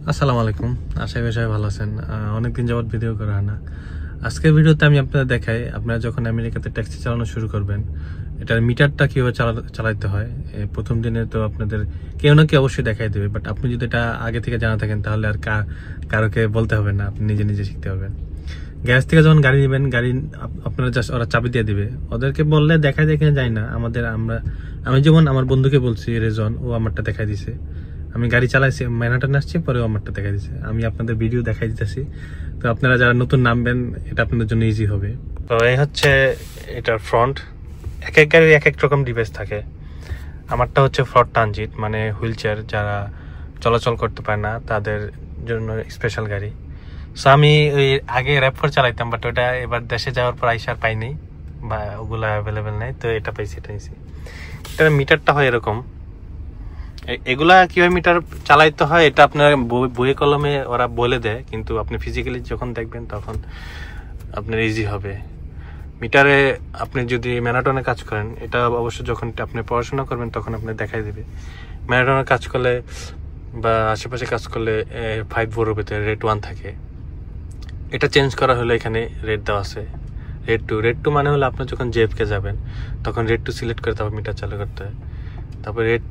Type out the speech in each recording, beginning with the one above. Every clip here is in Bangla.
আসসালামু আলাইকুম, আশা করি সবাই ভালো আছেন। অনেকদিন যাবত ভিডিও করা হয় না। আজকের ভিডিওতে আমি আপনাদের দেখাই আপনারা যখন আমেরিকাতে ট্যাক্সি চালানো শুরু করবেন এটার মিটারটা কীভাবে চালাতে হয়। প্রথম দিনে তো আপনাদের কেউ না কেউ অবশ্যই দেখাই দেবে, বাট আপনি যদি এটা আগে থেকে জানা থাকেন তাহলে আর কারোকে বলতে হবে না, আপনি নিজে নিজে শিখতে পারবেন। গ্যারেজ থেকে যখন গাড়ি নেবেন, গাড়ি আপনারা জাস্ট ওরা চাবি দিয়ে দিবে, ওদেরকে বললে দেখাই দেখে যায় না। আমি যেমন আমার বন্ধুকে বলছি রেজন, ও আমারটা দেখাই দিছে। আমি গাড়ি চালাইছি, ম্যানহাটন আসছি, পরেও আমারটা দেখাই দিছে। আমি আপনাদের ভিডিও দেখাই দিতেছি, তো আপনারা যারা নতুন নামবেন এটা আপনাদের জন্য ইজি হবে। তো এই হচ্ছে এটার ফ্রন্ট। এক এক গাড়ির এক এক রকম ডিভাইস থাকে। আমারটা হচ্ছে ফ্রন্ট ট্রানজিট, মানে হুইল চেয়ার, যারা চলাচল করতে পারে না তাদের জন্য স্পেশাল গাড়ি। সো আমি ওই আগে র্যাপ4 চালাইতাম, বাট ওটা এবার দেশে যাওয়ার পর আইসার পাইনি বা ওগুলো অ্যাভেলেবেল নেই, তো এটা পাইছি, এটা নিয়েছি। এটার মিটারটা হয় এরকম। এগুলা কিভাবে মিটার চালাইতে হয় এটা আপনার বইয়ে কলমে ওরা বলে দেয়, কিন্তু আপনি ফিজিক্যালি যখন দেখবেন তখন আপনার ইজি হবে। মিটারে আপনি যদি ম্যারাথনে কাজ করেন, এটা অবশ্য যখন আপনি পড়াশোনা করবেন তখন আপনি দেখাই দেবে। ম্যারাথনে কাজ করলে বা আশেপাশে কাজ করলে 5 ভিতরে রেড 1 থাকে। এটা চেঞ্জ করা হলে এখানে রেড দেওয়া আছে রেড টু মানে হলো আপনি যখন জেএফকে যাবেন তখন রেড 2 সিলেক্ট করে তারপর মিটার চালু করতে হয়। তারপর রেড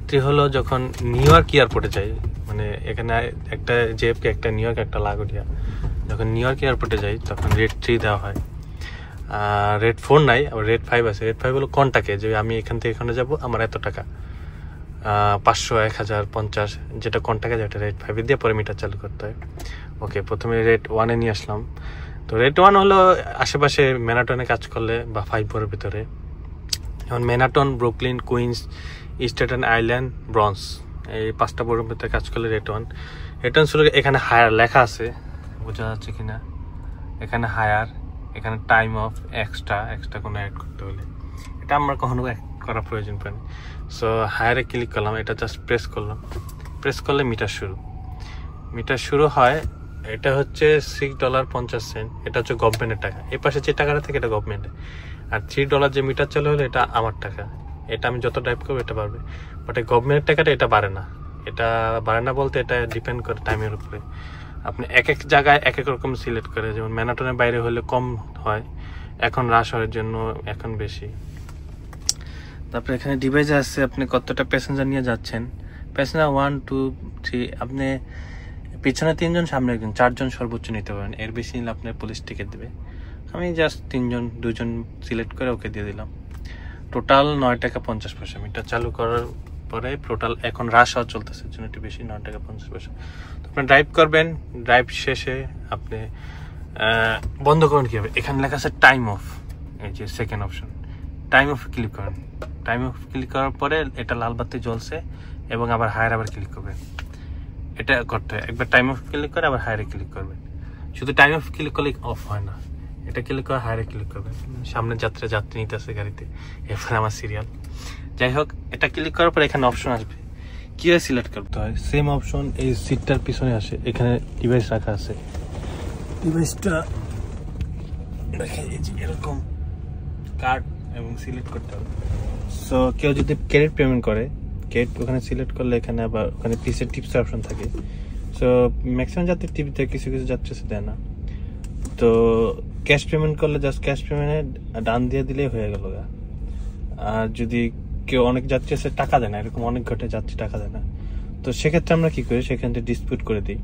3 হলো যখন নিউ ইয়র্ক এয়ারপোর্টে যাই, মানে এখানে একটা জেএফকে, একটা নিউ ইয়র্ক, একটা লাগোডিয়া। যখন নিউ ইয়র্ক এয়ারপোর্টে যাই তখন রেড 3 দেওয়া হয়। রেড 4 নাই, আবার রেড 5 আছে। রেড 5 হলো কন্টাকে, যে আমি এখান থেকে এখানে যাবো, আমার এত টাকা, 500, 1000, 50, যেটা কন্টাকে, যেটা রেড 5 দিয়ে পরে মিটার চালু করতে হয়। ওকে, প্রথমে রেড 1-এ নিয়ে আসলাম। তো রেড 1 হলো আশেপাশে ম্যানহাটনে কাজ করলে বা 5 ভিতরে, যেমন Manhattan, Brooklyn, Queens, Staten Island, Bronx, এই 5টা বড়োর ভিতরে কাজ করলে রেড 1। রেড 1 শুরু এখানে হায়ার লেখা আছে, বোঝা যাচ্ছে কিনা? এখানে হায়ার, এখানে টাইম অফ, এক্সট্রা কোনো অ্যাড করতে হলে এটা আমার কখনো করা প্রয়োজন পড়েনি। সো হায়ারে ক্লিক করলাম, এটা জাস্ট প্রেস করলাম। প্রেস করলে মিটার শুরু হয়। এটা হচ্ছে $6.50। এটা হচ্ছে গভর্নমেন্টের টাকা। এই পাশে যে টাকাটা থাকে এটা গভর্নমেন্টের। আর $3 যে মিটার চালু হলো এটা আমার টাকা। এটা আমি যত টাইপ করবো এটা বাড়বে, বাট এই গভর্নমেন্টের টাকাটা এটা বাড়ে না। এটা বাড়ে না বলতে এটা ডিপেন্ড করে টাইমের উপরে। আপনি এক এক জায়গায় এক এক রকম সিলেক্ট করে, যেমন ম্যানহাটনের বাইরে হলে কম হয়, এখন রাশ হওয়ার জন্য এখন বেশি। তারপরে এখানে ডিভাইস আছে, আপনি কতটা প্যাসেঞ্জার নিয়ে যাচ্ছেন। প্যাসেঞ্জার 1, 2, 3, আপনি পিছনে 3 জন, সামনে 1 জন, 4 জন সর্বোচ্চ নিতে পারেন। এর বেশি নিলে আপনার পুলিশ টিকিট দেবে। আমি জাস্ট 2 জন সিলেক্ট করে ওকে দিয়ে দিলাম। টোটাল $9.50। মিটার চালু করার পরে টোটাল এখন রাশ হওয়া চলতেছে, জন্য একটু বেশি, $9.50। তো আপনি ড্রাইভ করবেন, ড্রাইভ শেষে আপনি বন্ধ করুন কীভাবে, এখানে লেখা আছে টাইম অফ, এই যে second option, time of click করেন। টাইম অফ ক্লিক করার পরে এটা লাল বাতি জ্বলছে, এবং আবার হায়ার আবার ক্লিক করবেন। এটা করতে হয়, একবার টাইম অফ ক্লিক করে আবার হায়ারে ক্লিক করবেন। শুধু টাইম অফ ক্লিক করলে অফ হয় না, এটা ক্লিক করে হায়ারে ক্লিক করবেন। সামনে যাত্রী নিতে আসে গাড়িতে, এরপর আমার সিরিয়াল। যাই হোক, এটা ক্লিক করার পর এখানে অপশন আসবে, কীভাবে সিলেক্ট করতে হয়। সেম অপশন এই সিটটার পিছনে আসে, এখানে ডিভাইস রাখা আছে। ডিভাইসটা এরকম কার্ড এবং সিলেক্ট করতে হবে। সো কেউ যদি ক্রেডিট পেমেন্ট করে, ক্রেডিট ওখানে সিলেক্ট করলে এখানে আবার ওখানে পিসের টিপসের অপশন থাকে। সো ম্যাক্সিমাম যাত্রী টিপ দেয়, কিছু যাত্রী দেয় না। তো ক্যাশ পেমেন্ট করলে জাস্ট ক্যাশ পেমেন্টে ডান দিয়ে দিলেই হয়ে গেল। আর যদি কেউ অনেক যাত্রী আছে টাকা দেয় না, এরকম অনেক ঘটে যাত্রী টাকা দেয় না, তো সেক্ষেত্রে আমরা কি করি, সেখান থেকে ডিসপিউট করে দিই।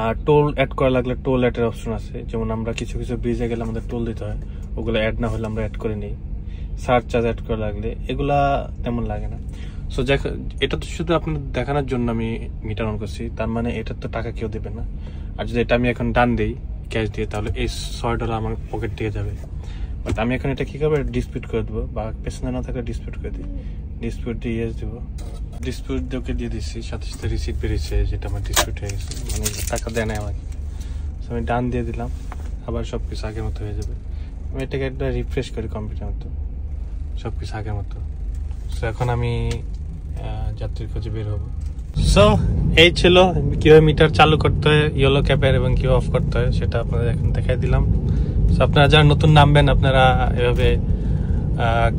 আর টোল অ্যাড করা লাগলে টোল অ্যাডের অপশন আছে, যেমন আমরা কিছু ব্রিজে গেলে আমাদের টোল দিতে হয়, ওগুলো অ্যাড না হলে আমরা অ্যাড করে নিই। সারচার্জ অ্যাড করা লাগলে এগুলা তেমন লাগে না। সো এটা তো শুধু আপনার দেখানোর জন্য আমি মিটার অন করছি, তার মানে এটার তো টাকা কেউ দেবে না। আর যদি এটা আমি এখন ডান দিই ক্যাশ দিয়ে, তাহলে এই $6 আমার পকেট থেকে যাবে। বাট আমি এখন এটা কী করবো, ডিসপিউট করে দেবো, বা পেছনে না থাকলে ডিসপিউট করে দিই। ডিসপিউট দিয়ে ইয়েস দেবো, ডিসপিউট ওকে দিয়ে দিচ্ছি, সাথে সাথে রিসিট বেরিয়েছে যেটা আমার ডিসপিউট হয়ে গেছে, মানে টাকা দেয় না আমাকে। সো আমি ডান দিয়ে দিলাম, আবার সব কিছু আগের মতো হয়ে যাবে। আমি এটাকে একটা রিফ্রেশ করি কম্পিউটার মতো, সব কিছু আগের মতো। সো এখন আমি যাত্রীর খোঁজে বের হবো। সো এই ছিল কীভাবে মিটার চালু করতে হয় ইয়েলো ক্যাপের, এবং কীভাবে অফ করতে হয় সেটা আপনাদের এখন দেখাই দিলাম। সো আপনারা যারা নতুন নামবেন, আপনারা এভাবে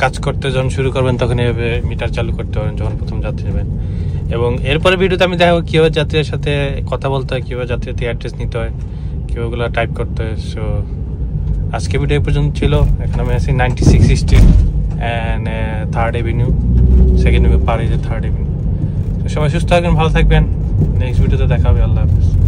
কাজ করতে যখন শুরু করবেন তখন এভাবে মিটার চালু করতে পারেন, যখন প্রথম যাত্রী নেবেন। এবং এরপরে ভিডিওতে আমি দেখাবো কীভাবে যাত্রীদের সাথে কথা বলতে হয়, কীভাবে যাত্রীদের অ্যাড্রেস নিতে হয়, কীভাবে ওগুলো টাইপ করতে হয়। সো আজকে ভিডিও এই পর্যন্ত ছিল। এখন আমি আছি 96 street and 3rd avenue, 2nd avenue পার হয়েছে 3rd এভিনিউ। তো সবাই সুস্থ থাকবেন, ভালো থাকবেন। নেক্সট ভিডিওতে দেখা হবে। আল্লাহ হাফেজ।